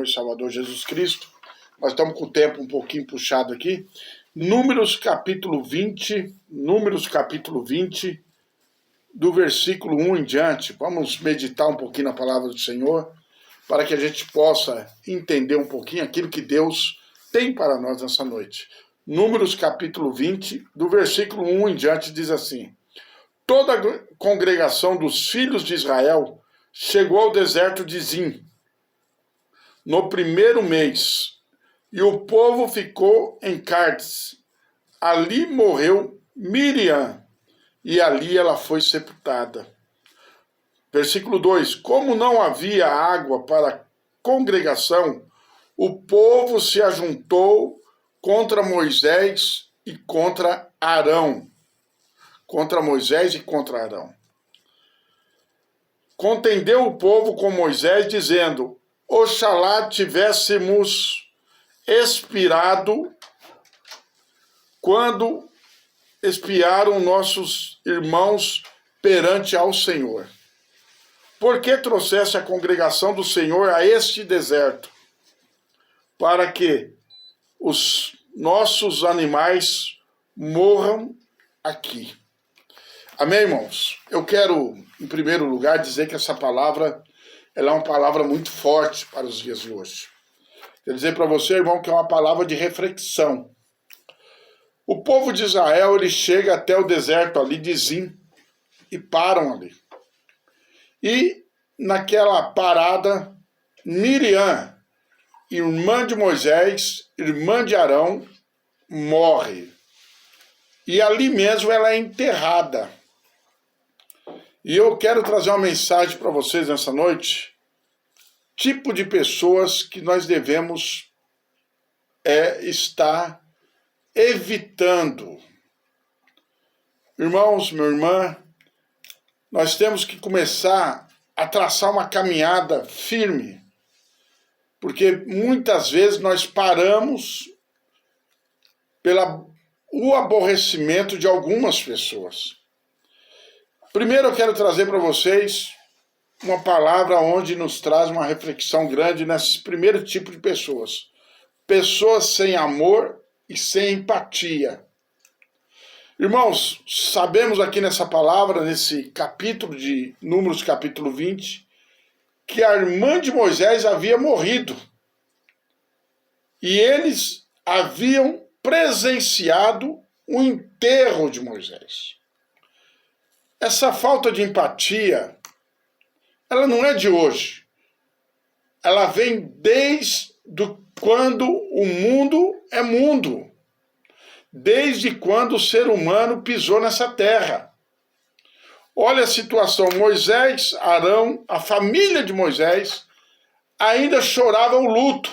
Senhor e Salvador Jesus Cristo. Nós estamos com o tempo um pouquinho puxado aqui. Números capítulo 20, do versículo 1 em diante. Vamos meditar um pouquinho na palavra do Senhor, para que a gente possa entender um pouquinho aquilo que Deus tem para nós nessa noite. Números capítulo 20, do versículo 1 em diante, diz assim: Toda a congregação dos filhos de Israel chegou ao deserto de Zim, no primeiro mês, e o povo ficou em Cádiz. Ali morreu Miriam, e ali ela foi sepultada. Versículo 2: Como não havia água para a congregação, o povo se ajuntou contra Moisés e contra Arão. Contra Moisés e contra Arão. Contendeu o povo com Moisés, dizendo: Oxalá tivéssemos expirado quando espiaram nossos irmãos perante ao Senhor. Por que trouxesse a congregação do Senhor a este deserto? Para que os nossos animais morram aqui. Amém, irmãos? Eu quero, em primeiro lugar, dizer que essa palavra ela é uma palavra muito forte para os dias de hoje. Quero dizer para você, irmão, que é uma palavra de reflexão. O povo de Israel, ele chega até o deserto ali de Zim e param ali. E naquela parada, Miriam, irmã de Moisés, irmã de Arão, morre. E ali mesmo ela é enterrada. E eu quero trazer uma mensagem para vocês nessa noite. Tipo de pessoas que nós devemos estar evitando. Irmãos, minha irmã, nós temos que começar a traçar uma caminhada firme. Porque muitas vezes nós paramos pelo aborrecimento de algumas pessoas. Primeiro eu quero trazer para vocês uma palavra onde nos traz uma reflexão grande nesse primeiro tipo de pessoas. Pessoas sem amor e sem empatia. Irmãos, sabemos aqui nessa palavra, nesse capítulo de Números capítulo 20, que a irmã de Moisés havia morrido. E eles haviam presenciado o enterro de Moisés. Essa falta de empatia, ela não é de hoje. Ela vem desde quando o mundo é mundo. Desde quando o ser humano pisou nessa terra. Olha a situação. Moisés, Arão, a família de Moisés, ainda chorava o luto.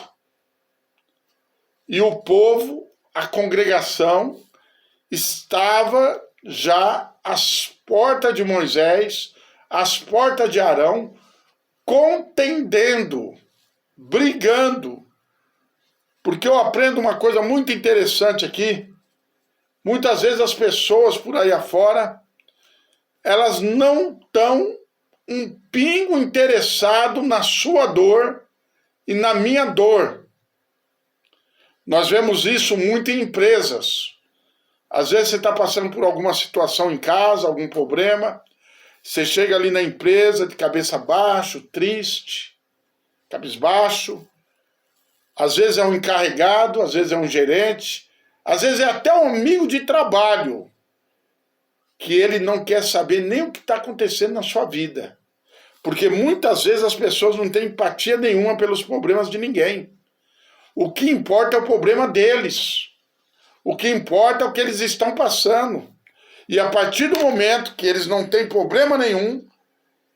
E o povo, a congregação, estava já às portas de Moisés, às portas de Arão, contendendo, brigando. Porque eu aprendo uma coisa muito interessante aqui. Muitas vezes as pessoas por aí afora, elas não estão um pingo interessado na sua dor e na minha dor. Nós vemos isso muito em empresas. Às vezes você está passando por alguma situação em casa, algum problema. Você chega ali na empresa de cabeça baixa, triste, cabisbaixo. Às vezes é um encarregado, às vezes é um gerente. Às vezes é até um amigo de trabalho. Que ele não quer saber nem o que está acontecendo na sua vida. Porque muitas vezes as pessoas não têm empatia nenhuma pelos problemas de ninguém. O que importa é o problema deles. O que importa é o que eles estão passando. E a partir do momento que eles não têm problema nenhum,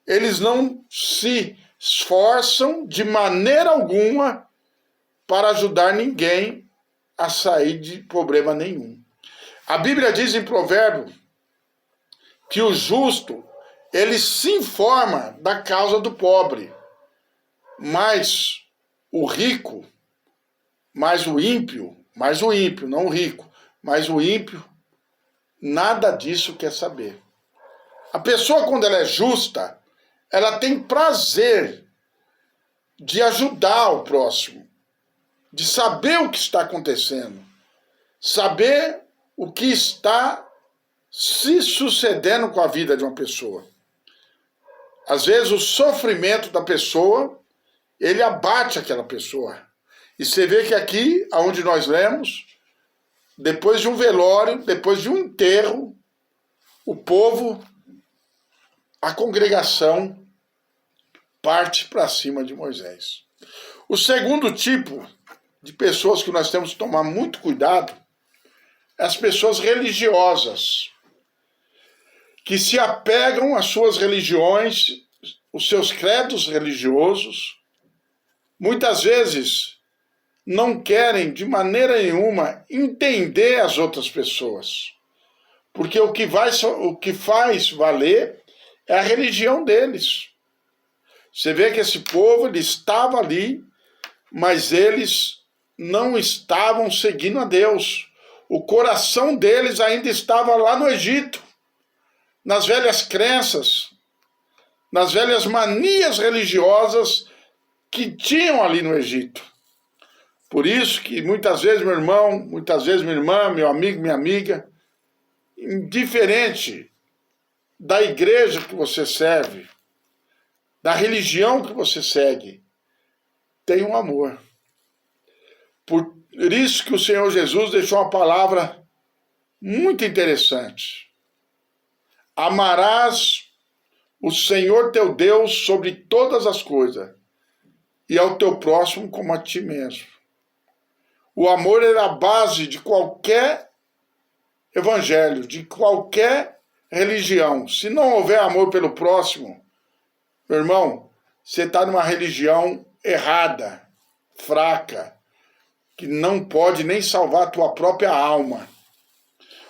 eles não se esforçam de maneira alguma para ajudar ninguém a sair de problema nenhum. A Bíblia diz em Provérbio que o justo, ele se informa da causa do pobre, mas o rico, mas o ímpio, não o rico, mas o ímpio, nada disso quer saber. A pessoa, quando ela é justa, ela tem prazer de ajudar o próximo, de saber o que está acontecendo, saber o que está se sucedendo com a vida de uma pessoa. Às vezes o sofrimento da pessoa, ele abate aquela pessoa. E você vê que aqui, onde nós lemos, depois de um velório, depois de um enterro, o povo, a congregação, parte para cima de Moisés. O segundo tipo de pessoas que nós temos que tomar muito cuidado é as pessoas religiosas, que se apegam às suas religiões, os seus credos religiosos, muitas vezes não querem de maneira nenhuma entender as outras pessoas, porque o que faz valer é a religião deles. Você vê que esse povo, ele estava ali, mas eles não estavam seguindo a Deus. O coração deles ainda estava lá no Egito, nas velhas crenças, nas velhas manias religiosas que tinham ali no Egito. Por isso que muitas vezes, meu irmão, muitas vezes, minha irmã, meu amigo, minha amiga, indiferente da igreja que você serve, da religião que você segue, tem um amor. Por isso que o Senhor Jesus deixou uma palavra muito interessante. Amarás o Senhor teu Deus sobre todas as coisas, e ao teu próximo como a ti mesmo. O amor é a base de qualquer evangelho, de qualquer religião. Se não houver amor pelo próximo, meu irmão, você está numa religião errada, fraca, que não pode nem salvar a tua própria alma.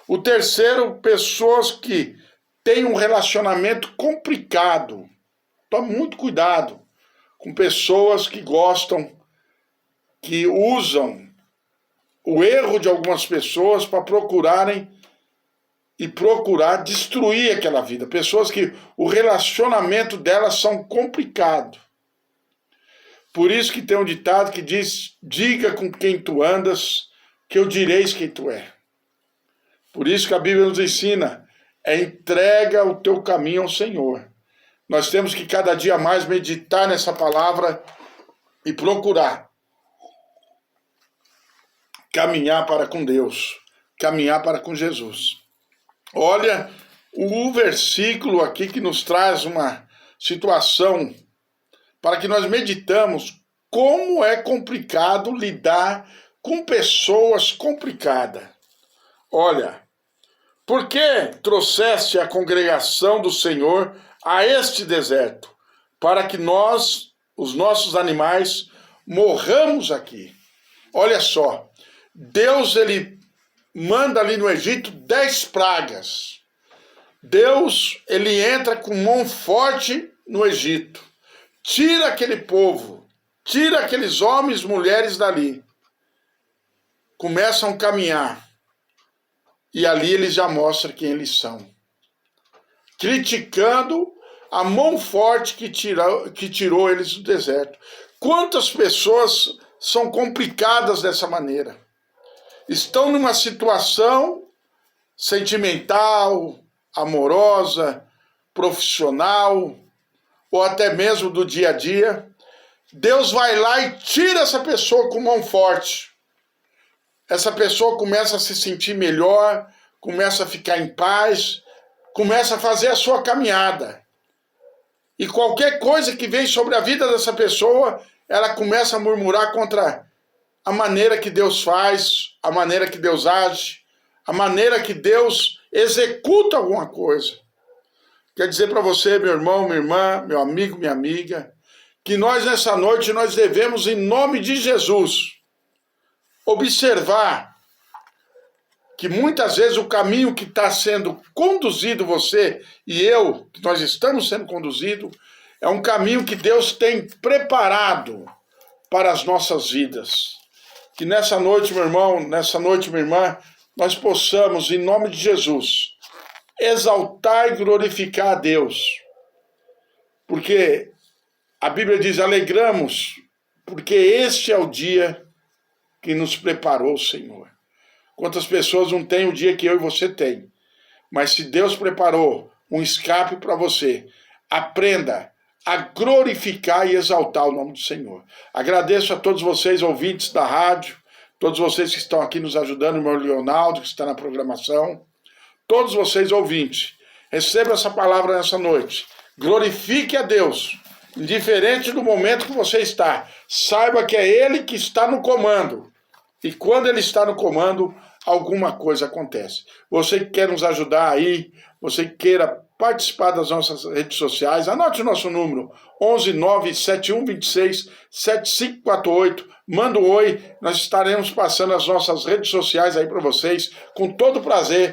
O terceiro, pessoas que têm um relacionamento complicado. Tome muito cuidado com pessoas que gostam, que usam o erro de algumas pessoas para procurar destruir aquela vida. Pessoas que o relacionamento delas são complicado. Por isso que tem um ditado que diz: diga com quem tu andas, que eu direis quem tu é. Por isso que a Bíblia nos ensina, entrega o teu caminho ao Senhor. Nós temos que cada dia mais meditar nessa palavra e procurar caminhar para com Deus, caminhar para com Jesus. Olha o versículo aqui que nos traz uma situação para que nós meditamos como é complicado lidar com pessoas complicadas. Olha, por que trouxeste a congregação do Senhor a este deserto? Para que nós, os nossos animais, morramos aqui. Olha só, Deus, ele manda ali no Egito 10 pragas. Deus, ele entra com mão forte no Egito. Tira aquele povo, tira aqueles homens, mulheres dali. Começam a caminhar. E ali ele já mostra quem eles são. Criticando a mão forte que tirou eles do deserto. Quantas pessoas são complicadas dessa maneira? Estão numa situação sentimental, amorosa, profissional, ou até mesmo do dia a dia. Deus vai lá e tira essa pessoa com mão forte. Essa pessoa começa a se sentir melhor, começa a ficar em paz, começa a fazer a sua caminhada. E qualquer coisa que vem sobre a vida dessa pessoa, ela começa a murmurar contra a maneira que Deus faz, a maneira que Deus age, a maneira que Deus executa alguma coisa. Quer dizer para você, meu irmão, minha irmã, meu amigo, minha amiga, que nós nessa noite nós devemos, em nome de Jesus, observar que muitas vezes o caminho que está sendo conduzido você e eu, que nós estamos sendo conduzidos, é um caminho que Deus tem preparado para as nossas vidas. Que nessa noite, meu irmão, nessa noite, minha irmã, nós possamos, em nome de Jesus, exaltar e glorificar a Deus. Porque a Bíblia diz: alegramos porque este é o dia que nos preparou o Senhor. Quantas pessoas não têm o dia que eu e você tem? Mas se Deus preparou um escape para você, aprenda a glorificar e exaltar o nome do Senhor. Agradeço a todos vocês, ouvintes da rádio, todos vocês que estão aqui nos ajudando, o meu Leonardo, que está na programação, todos vocês ouvintes, recebam essa palavra nessa noite. Glorifique a Deus, indiferente do momento que você está. Saiba que é Ele que está no comando. E quando Ele está no comando, alguma coisa acontece. Você que quer nos ajudar aí, você que queira participar das nossas redes sociais, anote o nosso número, 11971267548, manda um oi, nós estaremos passando as nossas redes sociais aí para vocês, com todo prazer.